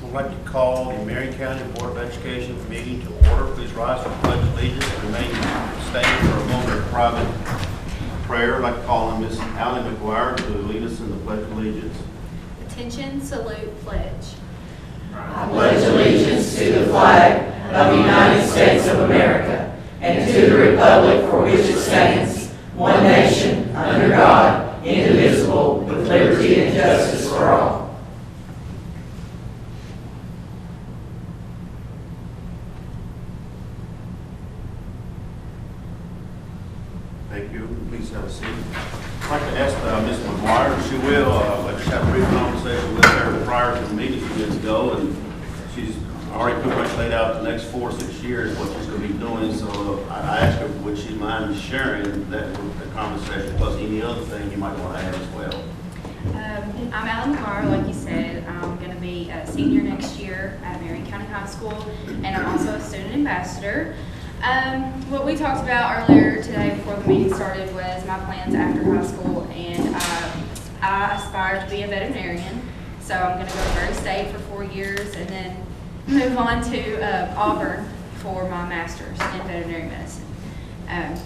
I'd like to call the Marion County Board of Education meeting to order. Please rise for the pledge of allegiance and remain standing for a moment of private prayer. I'd like to call on Miss Allie McGuire to lead us in the pledge of allegiance. Attention, salute, pledge. I pledge allegiance to the flag of the United States of America and to the republic for which it stands, one nation, under God, indivisible, with liberty and justice for all. Thank you. Please have a seat. I'd like to ask Ms. McGuire if she will. I just had a brief conversation with her prior to the meeting a few minutes ago, and she's already pretty much laid out the next 4 or 6 years what she's going to be doing. So I asked her, would she mind sharing that with the conversation, plus any other thing you might want to add as well. I'm Allie McGuire, like you said. I'm going to be a senior next year at Marion County High School, and I'm also a student ambassador. What we talked about earlier today before the meeting started was my plans after high school, and I aspire to be a veterinarian. So I'm going to go to Murray State for 4 years and then move on to Auburn for my master's in veterinary medicine.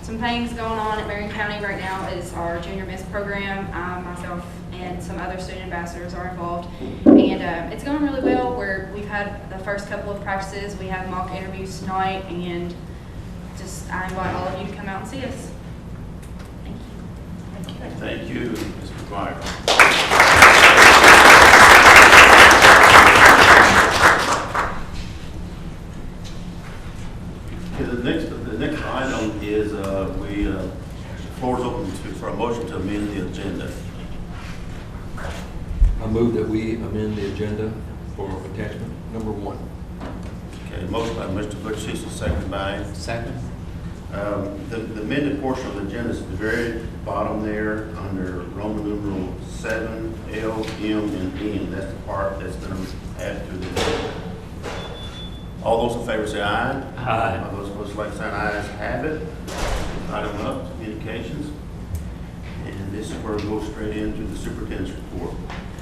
Some things going on at Marion County right now is our junior miss program. Myself and some other student ambassadors are involved, and it's going really well. We've had the first couple of practices. We have mock interviews tonight, and I invite all of you to come out and see us. Thank you. Thank you, Ms. McGuire. Okay, the next item is the floor is open for a motion to amend the agenda. I move that we amend the agenda for attachment number 1. Okay, motion by Mr. Butchie, second by. Second. The amended portion of the agenda is at the very bottom there under Roman numeral 7, L, M, and N. That's the part that's going to add to the agenda. All those in favor say aye. Aye. All those opposed, like sign, ayes have it. Item up, communications. And this is where we go straight into the superintendent's report.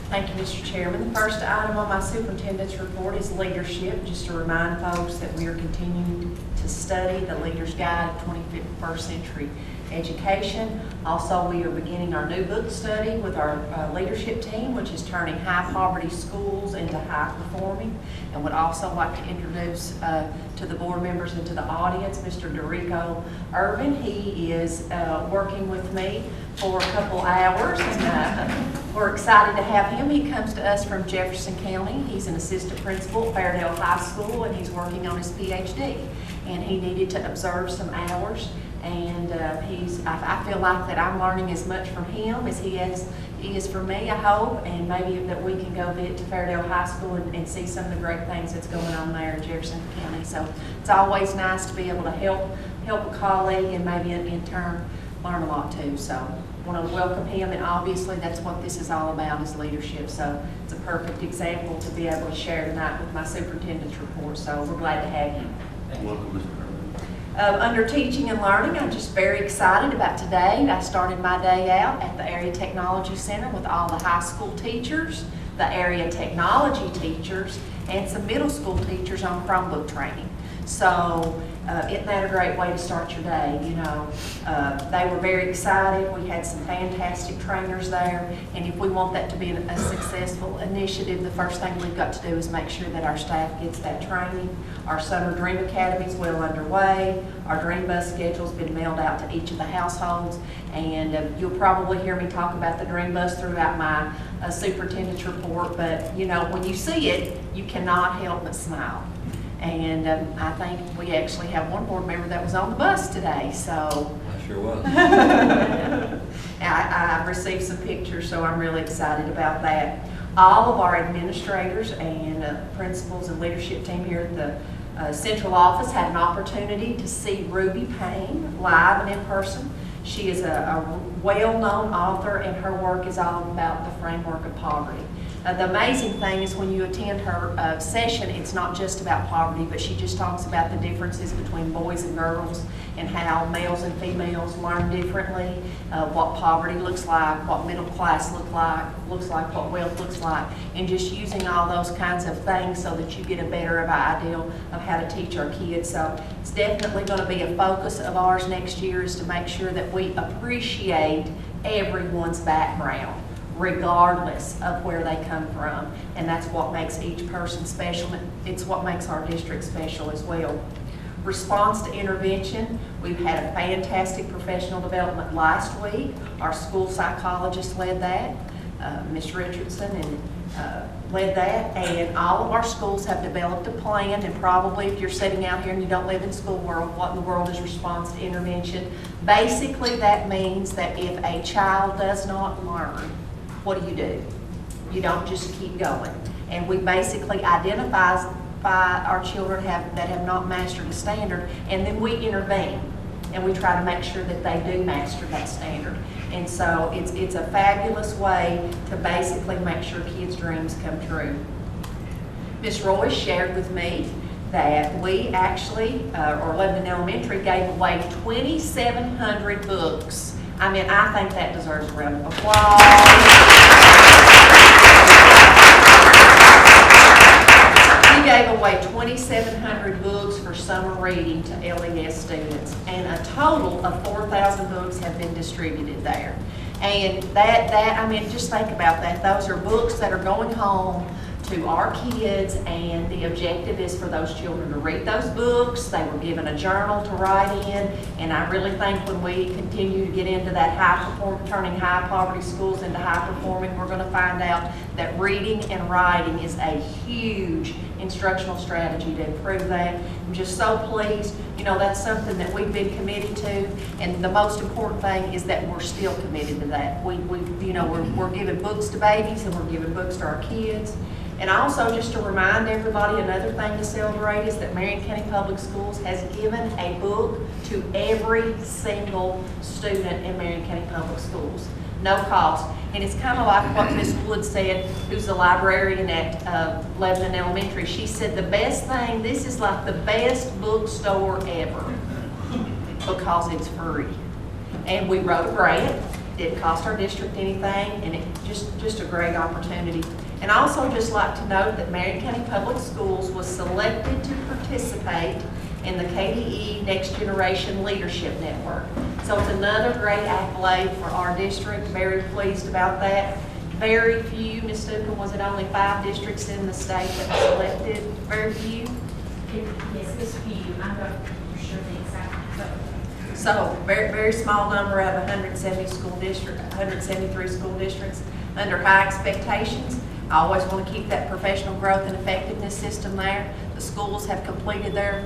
Thank you, Mr. Chairman. The first item on my superintendent's report is leadership. Just to remind folks that we are continuing to study the Leader's Guide of 21st Century Education. Also, we are beginning our new book study with our leadership team, which is turning high poverty schools into high performing. And would also like to introduce to the board members and to the audience, Mr. Dorico Irvin. He is working with me for a couple hours, and we're excited to have him. He comes to us from Jefferson County. He's an assistant principal at Fairdale High School, and he's working on his PhD. And he needed to observe some hours, and I feel like that I'm learning as much from him as he is from me, I hope, and maybe that we can go to Fairdale High School and see some of the great things that's going on there in Jefferson County. So it's always nice to be able to help a colleague and maybe in turn learn a lot too. So I want to welcome him, and obviously that's what this is all about, is leadership. So it's a perfect example to be able to share tonight with my superintendent's report. So we're glad to have you. Welcome, Mr. Irvin. Under teaching and learning, I'm just very excited about today. I started my day out at the Area Technology Center with all the high school teachers, the area technology teachers, and some middle school teachers on Chromebook training. So isn't that a great way to start your day? You know, they were very excited. We had some fantastic trainers there, and if we want that to be a successful initiative, the first thing we've got to do is make sure that our staff gets that training. Our Summer Dream Academy is well underway. Our Dream Bus schedule's been mailed out to each of the households, and you'll probably hear me talk about the Dream Bus throughout my superintendent's report, but you know, when you see it, you cannot help but smile. And I think we actually have one board member that was on the bus today, so. I sure was. I received some pictures, so I'm really excited about that. All of our administrators and principals and leadership team here at the central office had an opportunity to see Ruby Payne live and in person. She is a well-known author, and her work is all about the framework of poverty. The amazing thing is when you attend her session, it's not just about poverty, but she just talks about the differences between boys and girls and how males and females learn differently, what poverty looks like, what middle class looks like, what wealth looks like, and just using all those kinds of things so that you get a better idea of how to teach our kids. So it's definitely going to be a focus of ours next year, is to make sure that we appreciate everyone's background, regardless of where they come from. And that's what makes each person special. It's what makes our district special as well. Response to intervention, we've had a fantastic professional development last week. Our school psychologist led that, Ms. Richardson, and led that. And all of our schools have developed a plan, and probably if you're sitting out here and you don't live in school world, what in the world is response to intervention? Basically, that means that if a child does not learn, what do? You don't just keep going. And we basically identify our children that have not mastered a standard, and then we intervene. And we try to make sure that they do master that standard. And so it's a fabulous way to basically make sure kids' dreams come true. Ms. Roy shared with me that we actually, or Lebanon Elementary, gave away 2,700 books. I mean, I think that deserves a round of applause. We gave away 2,700 books for summer reading to LES students, and a total of 4,000 books have been distributed there. And I mean, just think about that. Those are books that are going home to our kids, and the objective is for those children to read those books. They were given a journal to write in, and I really think when we continue to get into that turning high poverty schools into high performing, we're going to find out that reading and writing is a huge instructional strategy to improve that. I'm just so pleased. You know, that's something that we've been committed to, and the most important thing is that we're still committed to that. We're giving books to babies, and we're giving books to our kids. And also, just to remind everybody, another thing to celebrate is that Marion County Public Schools has given a book to every single student in Marion County Public Schools, no cost. And it's kind of like what Ms. Wood said, who's the librarian at Lebanon Elementary. She said the best thing, this is like the best bookstore ever because it's free. And we wrote a grant. Didn't cost our district anything, and it just a great opportunity. And I also just like to note that Marion County Public Schools was selected to participate in the KDE Next Generation Leadership Network. So it's another great accolade for our district. Very pleased about that. Very few, Ms. Stucco, was it only 5 districts in the state that were selected? Very few? Yes, it's few. I'm not sure the exact, but. So very small number of 173 school districts under high expectations. I always want to keep that professional growth and effectiveness system there. The schools have completed their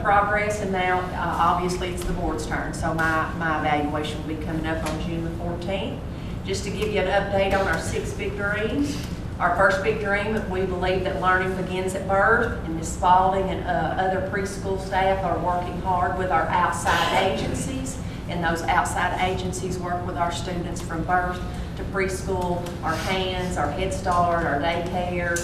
progress, and now obviously it's the board's turn. So my evaluation will be coming up on June the 14th. Just to give you an update on our 6 big dreams. Our first big dream, we believe that learning begins at birth, and Ms. Spalding and other preschool staff are working hard with our outside agencies, and those outside agencies work with our students from birth to preschool, our hands, our Head Start, our daycare,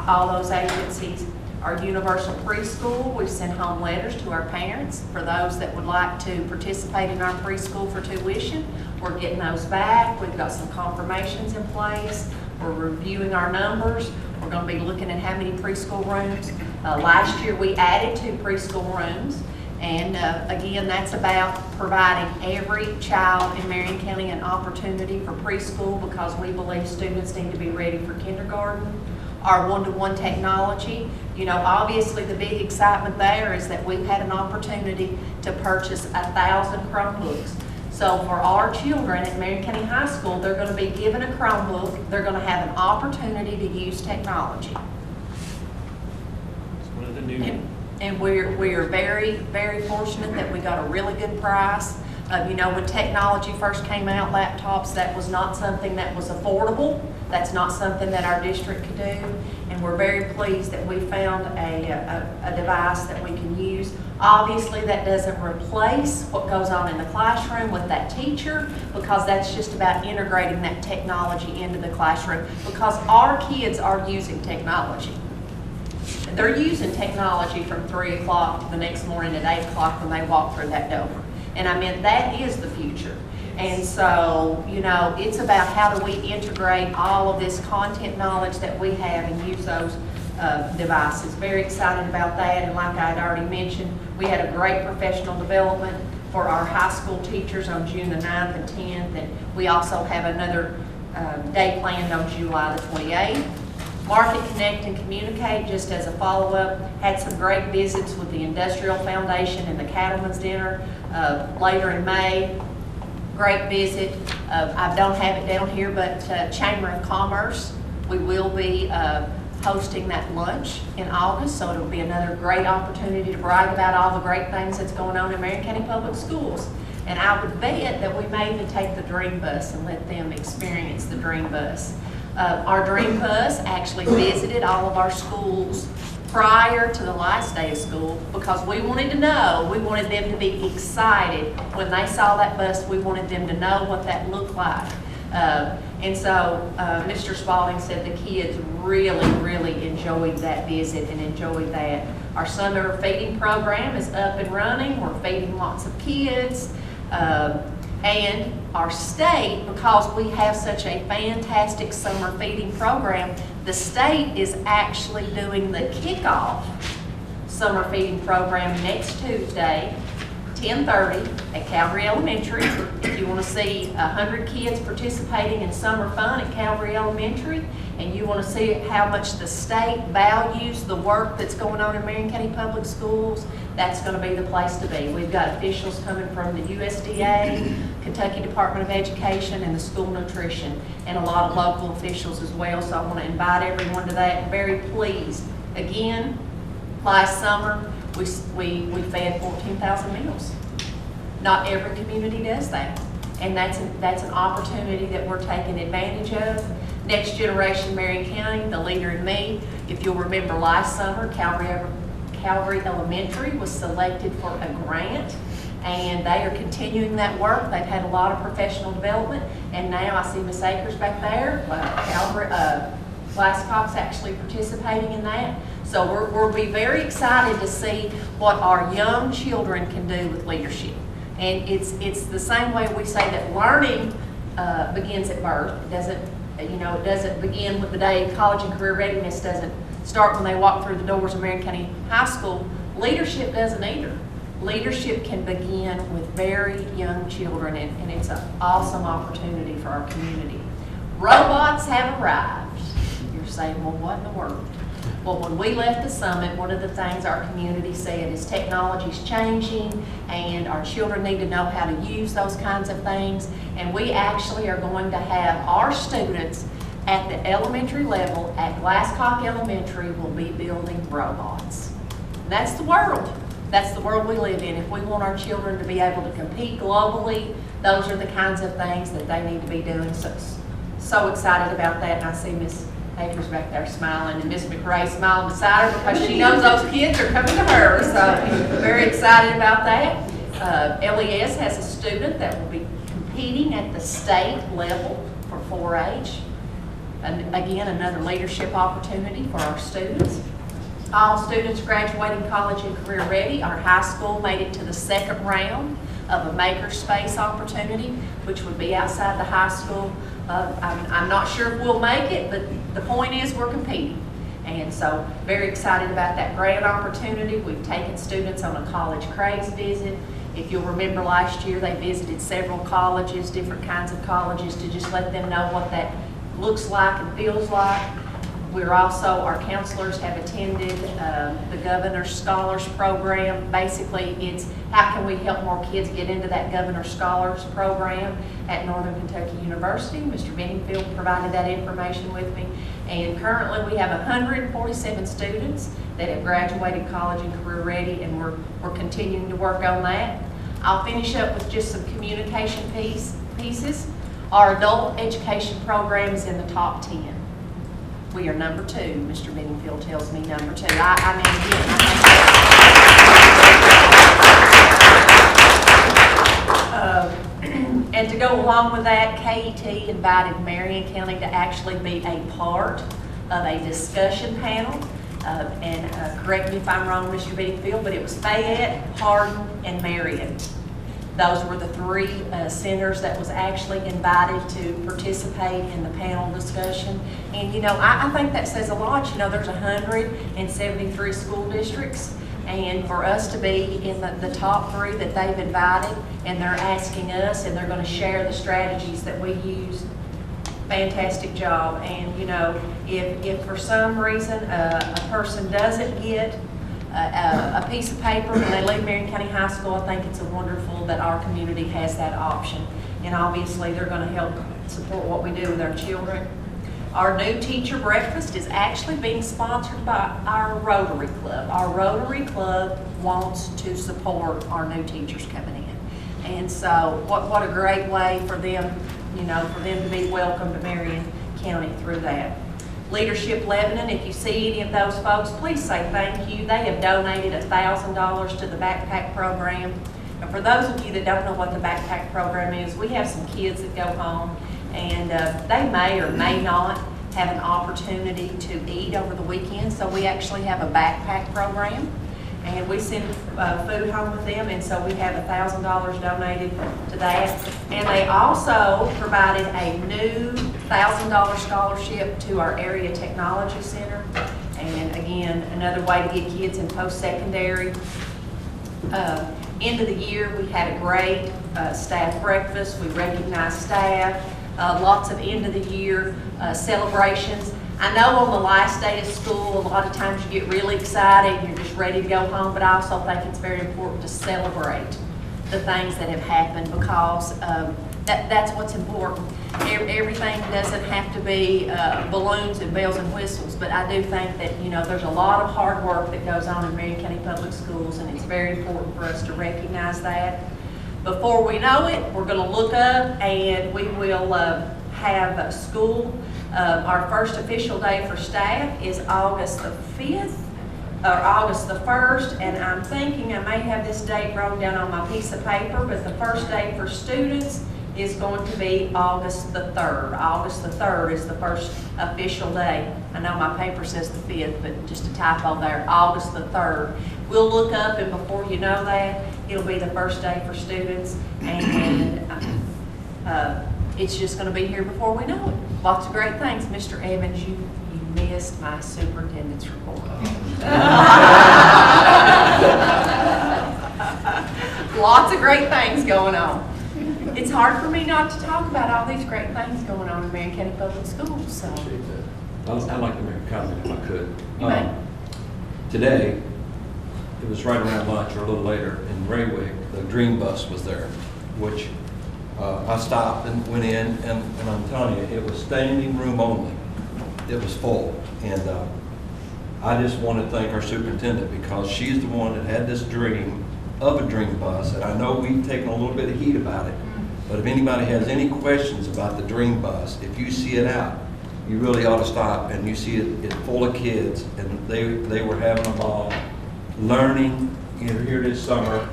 all those agencies. Our universal preschool, we've sent home letters to our parents for those that would like to participate in our preschool for tuition. We're getting those back. We've got some confirmations in place. We're reviewing our numbers. We're going to be looking at how many preschool rooms. Last year we added 2 preschool rooms. And again, that's about providing every child in Marion County an opportunity for preschool, because we believe students need to be ready for kindergarten. Our one-to-one technology, you know, obviously the big excitement there is that we've had an opportunity to purchase 1,000 Chromebooks. So for our children at Marion County High School, they're going to be given a Chromebook. They're going to have an opportunity to use technology. It's one of the new. And we are very, very fortunate that we got a really good price. You know, when technology first came out, laptops, that was not something that was affordable. That's not something that our district could do. And we're very pleased that we found a device that we can use. Obviously, that doesn't replace what goes on in the classroom with that teacher, because that's just about integrating that technology into the classroom, because our kids are using technology. they're using technology from 3 o'clock the next morning at 8 o'clock when they walk through that door. And I mean, that is the future. And so, you know, it's about how do we integrate all of this content knowledge that we have and use those devices. Very excited about that. And like I had already mentioned, we had a great professional development for our high school teachers on June the 9th and 10th. And we also have another day planned on July the 28th. Market Connect and Communicate, just as a follow-up, had some great visits with the Industrial Foundation and the Cattlemen's Dinner later in May. Great visit. I don't have it down here, but Chamber of Commerce, we will be hosting that lunch in August, so it'll be another great opportunity to brag about all the great things that's going on in Marion County Public Schools. And I would bet that we may even take the Dream Bus and let them experience the Dream Bus. Our Dream Bus actually visited all of our schools prior to the last day of school because we wanted to know, we wanted them to be excited. When they saw that bus, we wanted them to know what that looked like. And so Mr. Spalding said the kids really enjoyed that visit and enjoyed that. Our summer feeding program is up and running. We're feeding lots of kids. And our state, because we have such a fantastic summer feeding program, the state is actually doing the kickoff summer feeding program next Tuesday, 10:30 at Calvary Elementary. If you want to see 100 kids participating in summer fun at Calvary Elementary, and you want to see how much the state values the work that's going on in Marion County Public Schools, that's going to be the place to be. We've got officials coming from the USDA, Kentucky Department of Education, and the school nutrition, and a lot of local officials as well. So I want to invite everyone to that. Very pleased. Again, last summer, we fed 14,000 meals. Not every community does that. And that's an opportunity that we're taking advantage of. Next Generation Marion County, the leader in me. If you'll remember last summer, Calvary Elementary was selected for a grant, and they are continuing that work. They've had a lot of professional development, and now I see Miss Akers back there. Glasscock's actually participating in that. So we'll be very excited to see what our young children can do with leadership. And it's the same way we say that learning begins at birth. It doesn't begin with the day. College and career readiness doesn't start when they walk through the doors of Marion County High School. Leadership doesn't either. Leadership can begin with very young children, and it's an awesome opportunity for our community. Robots have arrived. You're saying, well, what in the world? Well, when we left the summit, one of the things our community said is technology's changing and our children need to know how to use those kinds of things. And we actually are going to have our students at the elementary level at Glasscock Elementary will be building robots. And that's the world. That's the world we live in. If we want our children to be able to compete globally, those are the kinds of things that they need to be doing. So excited about that. And I see Miss Akers back there smiling, and Miss McRae smiling beside her because she knows those kids are coming to her. So very excited about that. LES has a student that will be competing at the state level for 4-H. And again, another leadership opportunity for our students. All students graduating college and career ready. Our high school made it to the second round of a makerspace opportunity, which would be outside the high school. I'm not sure if we'll make it, but the point is we're competing. And so very excited about that grant opportunity. We've taken students on a college craze visit. If you'll remember last year, they visited several colleges, different kinds of colleges, to just let them know what that looks like and feels like. We're also, our counselors have attended the Governor's Scholars Program. Basically, it's how can we help more kids get into that Governor's Scholars Program at Northern Kentucky University. Mr. Benningfield provided that information with me. And currently we have 147 students that have graduated college and career ready, and we're continuing to work on that. I'll finish up with just some communication pieces. Our adult education program is in the top 10. We are number 2. Mr. Benningfield tells me number 2. I mean, and to go along with that, KET invited Marion County to actually be a part of a discussion panel Correct me if I'm wrong, Mr. Bedingfield, but it was Fayette, Hardin, and Marion. Those were the three centers that was actually invited to participate in the panel discussion. And, you know, I think that says a lot. You know, there's 173 school districts. And for us to be in the top three that they've invited, and they're asking us, and they're going to share the strategies that we use, fantastic job. And, you know, if for some reason a person doesn't get a piece of paper when they leave Marion County High School, I think it's wonderful that our community has that option. And obviously, they're going to help support what we do with our children. Our new teacher breakfast is actually being sponsored by our Rotary Club. Our Rotary Club wants to support our new teachers coming in. And so what a great way for them, you know, for them to be welcome to Marion County through that. Leadership Lebanon, if you see any of those folks, please say thank you. They have donated $1,000 to the backpack program. And for those of you that don't know what the backpack program is, we have some kids that go home and they may or may not have an opportunity to eat over the weekend. So we actually have a backpack program, and we send food home with them, and so we have $1,000 donated to that. And they also provided a new $1,000 scholarship to our area technology center. And again, another way to get kids in post-secondary. End of the year, we had a great staff breakfast. We recognized staff. Lots of end of the year celebrations. I know on the last day of school, a lot of times you get really excited and you're just ready to go home, but I also think it's very important to celebrate the things that have happened, because that's what's important. Everything doesn't have to be balloons and bells and whistles, but I do think that, you know, there's a lot of hard work that goes on in Marion County Public Schools, and it's very important for us to recognize that. Before we know it, we're going to look up and we will have school. Our first official day for staff is August the 5th, or August the 1st, and I'm thinking I may have this date wrote down on my piece of paper, but the first day for students is going to be August the 3rd. August the 3rd is the first official day. I know my paper says the 5th, but just a typo there, August the 3rd. We'll look up, and before you know that, it'll be the first day for students, and it's just going to be here before we know it. Lots of great things. Mr. Evans, you missed my superintendent's report. Lots of great things going on. It's hard for me not to talk about all these great things going on in Marion County Public Schools. So. I'd like to make a comment if I could. You may. Today, it was right around lunch or a little later in Raywick, the Dream Bus was there, which I stopped and went in, and I'm telling you, it was standing room only. It was full. And I just want to thank our superintendent, because she's the one that had this dream of a dream bus, and I know we've taken a little bit of heat about it, but if anybody has any questions about the dream bus, if you see it out, you really ought to stop, and you see it full of kids, and they were having a ball, learning, you know, here this summer,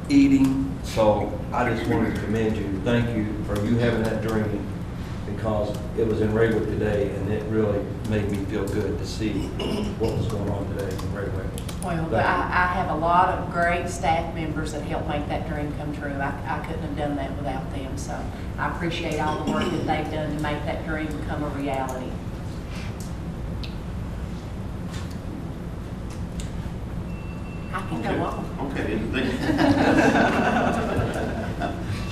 eating. So I just wanted to commend you. Thank you for you having that dream, because it was in Raywick today, and it really made me feel good to see what was going on today in Raywick. Well, I have a lot of great staff members that helped make that dream come true. I couldn't have done that without them. So I appreciate all the work that they've done to make that dream become a reality. I can go on. Okay.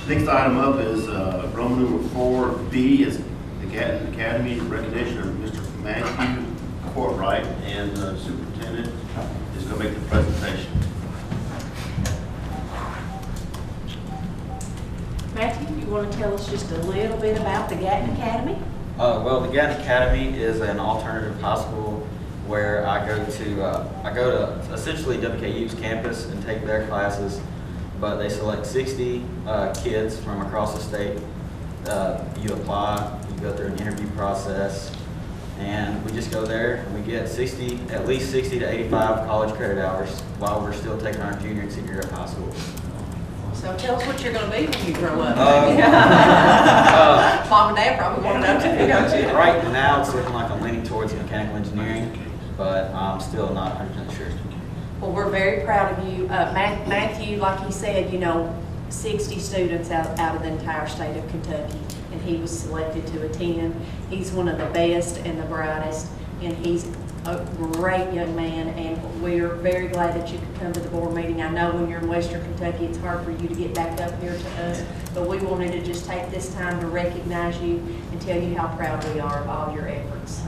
Next item up is Roman number 4B is the Gatton Academy recognition of Mr. Matthew Courtright, and the superintendent is going to make the presentation. Matthew, you want to tell us just a little bit about the Gatton Academy? Well, the Gatton Academy is an alternative high school where I go to essentially WKU's campus and take their classes, but they select 60 kids from across the state. You apply, you go through an interview process, and we just go there and we get at least 60 to 85 college credit hours while we're still taking our junior and senior year of high school. So tell us what you're going to be when you grow up. Mom and Dad probably want to know too, don't you? Right now, it's looking like I'm leaning towards mechanical engineering. but I'm still not 100% sure. Well, we're very proud of you. Matthew, like he said, 60 students out of the entire state of Kentucky, and he was selected to attend. He's one of the best and the brightest, and he's a great young man, and we're very glad that you could come to the board meeting. I know when you're in Western Kentucky, it's hard for you to get back up here to us, but we wanted to just take this time to recognize you and tell you how proud we are of all your efforts.